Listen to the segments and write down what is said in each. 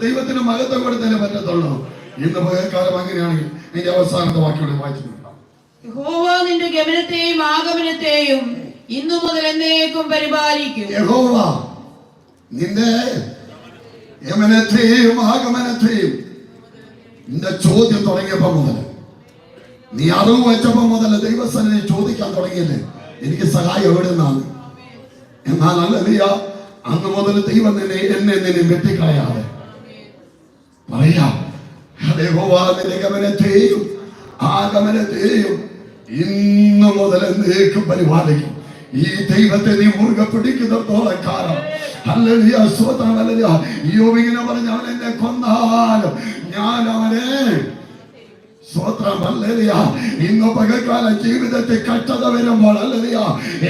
ദൈവത്തിന് മഹത്വം കൊടുത്തേ പറ്റത്തുള്ളൂ. ഇന്ന് പകൽക്കാലം അങ്ങനെയാണെങ്കിൽ അതിന്റെ അവസാനത്തെ വാക്യോടെ വായിച്ചിട്ടുണ്ട്. യഹോവ നിന്റെ ഗമനത്തെയും ആഗമനത്തെയും ഇന്നു മുതൽ എന്നേക്കും പരിപാലിക്കും. യഹോവ നിന്റെ ഗമനത്തെയും ആഗമനത്തെയും, നിന്റെ ചോദ്യം തുടങ്ങിയപ്പോ മുതൽ, നീ അറിവ് വെച്ചപ്പോ മുതൽ ദൈവസന്നിധി ചോദിക്കാൻ തുടങ്ങിയില്ലേ, എനിക്ക് സഹായം എവിടെ നിന്നാണ്? എന്നാൽ അല്ലറിയ, അന്ന് മുതൽ ദൈവം എന്നെ വെട്ടിക്കളയാതെ പറയാം, യഹോവ നിന്റെ ഗമനത്തെയും ആഗമനത്തെയും ഇന്നു മുതൽ എന്നേക്കും പരിപാലിക്കും. ഈ ദൈവത്തെ നീ മുറുകെ പിടിക്കുന്നിടത്തോളം കാലം, ഹല്ലേലൂയ, സ്തോത്രം, ഹല്ലേലൂയ. യോബിനെ പറഞ്ഞ അവൻ എന്നെ കൊന്നാലും ഞാൻ അവനെ, സ്തോത്രം, ഹല്ലേലൂയ. ഇന്ന് പകൽക്കാല ജീവിതത്തിൽ കഷ്ടത വരുമ്പോൾ, ഹല്ലേലൂയ,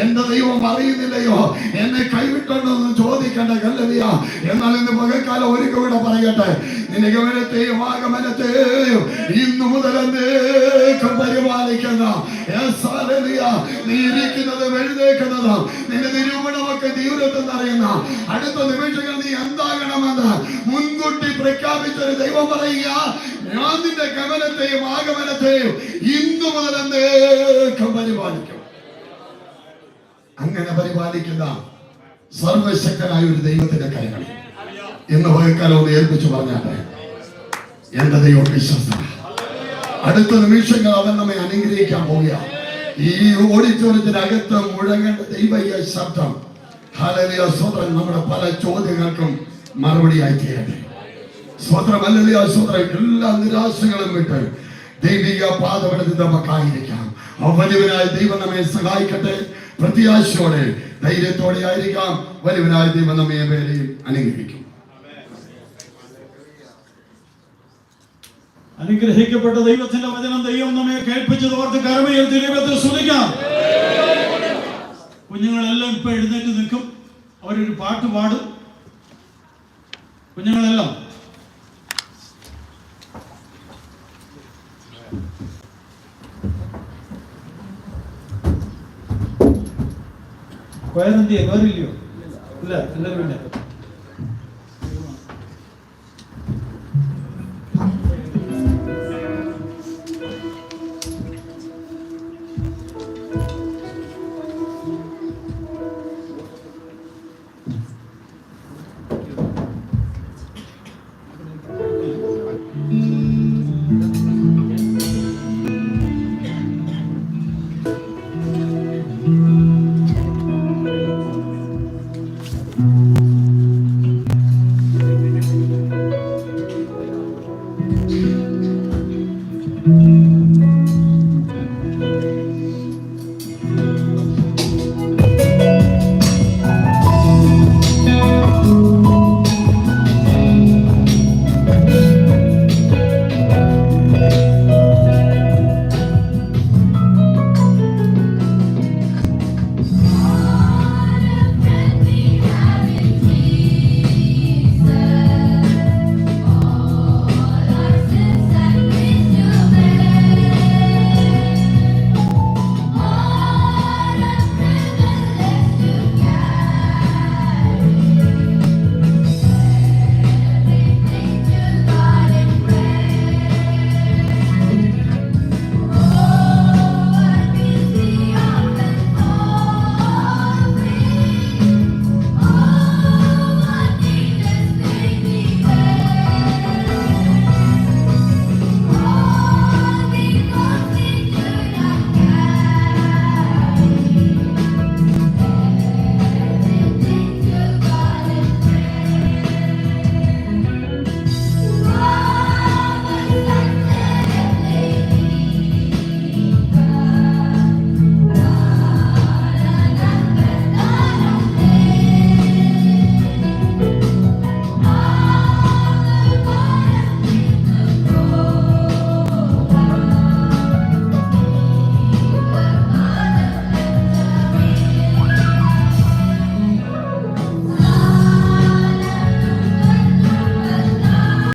എന്റെ ദൈവം അറിയുന്നില്ലയോ എന്നെ കൈവിട്ടോന്ന് ചോദിക്കണ്ട, ഹല്ലേലൂയ. എന്നാൽ ഇന്ന് പകൽക്കാലം ഒരിക്കൽ കൂടെ പറയട്ടെ, നിന്റെ ഗമനത്തെയും ആഗമനത്തെയും ഇന്നു മുതൽ എന്നേക്കും പരിപാലിക്കുന്ന, നീ ഇരിക്കുന്നതും എഴുന്നേക്കുന്നതും നിന്റെ നിരൂപണമൊക്കെ തീവ്രത്തെന്ന് അറിയുന്ന, അടുത്ത നിമിഷങ്ങൾ നീ എന്താകണമെന്ന് മുൻകൂട്ടി പ്രഖ്യാപിച്ചൊരു ദൈവം പറയുക, ഞാൻ നിന്റെ ഗമനത്തെയും ആഗമനത്തെയും ഇന്നു മുതൽ എന്നേക്കും പരിപാലിക്കും. അങ്ങനെ പരിപാലിക്കുന്ന സർവശക്തനായ ഒരു ദൈവത്തിന്റെ കൈകൾ ഇന്ന് പകൽക്കാലം ഒന്ന് ഏൽപ്പിച്ചു പറഞ്ഞാട്ടെ, എന്റെ ദൈവം വിശ്വസ്തനാണ്. അടുത്ത നിമിഷങ്ങൾ അവൻ നമ്മെ അനുഗ്രഹിക്കാൻ പോവുകയാണ്. ഈ ഓഡിറ്റോറിയത്തിനകത്ത് മുഴങ്ങേണ്ട ദൈവീയ ശബ്ദം, ഹല്ലേലൂയ, സ്തോത്രം, നമ്മുടെ പല ചോദ്യങ്ങൾക്കും മറുപടിയായി തീരട്ടെ. സ്തോത്രം, ഹല്ലേലൂയ, സ്തോത്രം. എല്ലാ നിരാശകളും വിട്ട് ദൈവിക പാതപെടുത്തി നമുക്കായിരിക്കാം. വലിയവനായ ദൈവം നമ്മെ സഹായിക്കട്ടെ. പ്രത്യാശയോടെ ധൈര്യത്തോടെ ആയിരിക്കാം. വലിയവനായ ദൈവം നമ്മെ പേരെയും അനുഗ്രഹിക്കും. അനുഗ്രഹിക്കപ്പെട്ട ദൈവത്തിന്റെ വചനം ദൈവം നമ്മെ കേൾപ്പിച്ചത് ഓർത്ത് കരമേൽത്തി ദൈവത്തെ സ്തുതിക്കാം. കുഞ്ഞുങ്ങളെല്ലാം ഇപ്പൊ എഴുന്നേറ്റ് നിൽക്കും, അവരൊരു പാട്ട് പാടും. കുഞ്ഞുങ്ങളെല്ലാം വേറെന്തിയോ വേറില്ലയോ? ഇല്ല, എല്ലാവരും പിന്നെ